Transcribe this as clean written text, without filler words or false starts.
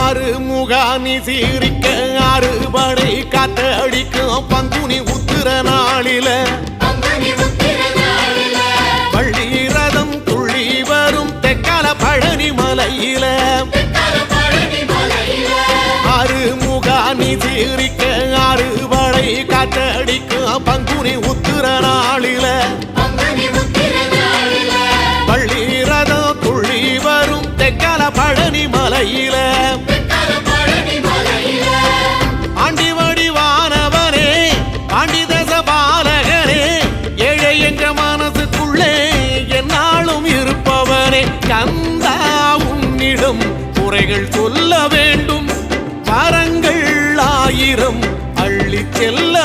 ஆறுமுகானி சீரிக்க அறுபடை காத்தடிக்கும் பங்குனி உத்திர நாளில வள்ளி ரதம் துள்ளி வரும் தெற்கால பழனி மலையில ஆறுமுகானி சீரிக்க அறுபடை காத்தடிக்கும் பங்குனி உத்திர நாளில வள்ளி ரதம் துள்ளி வரும் தெற்கால பழனி மலையில ஆண்டி வடிவானவனே ஆண்டி தச பாலகனே ஏழை என்ற மனசுக்குள்ளே என்னாலும் இருப்பவனே கந்தா உன்னிடம் குறைகள் சொல்ல வேண்டும் வரங்கள் 1000 அள்ளி செல்ல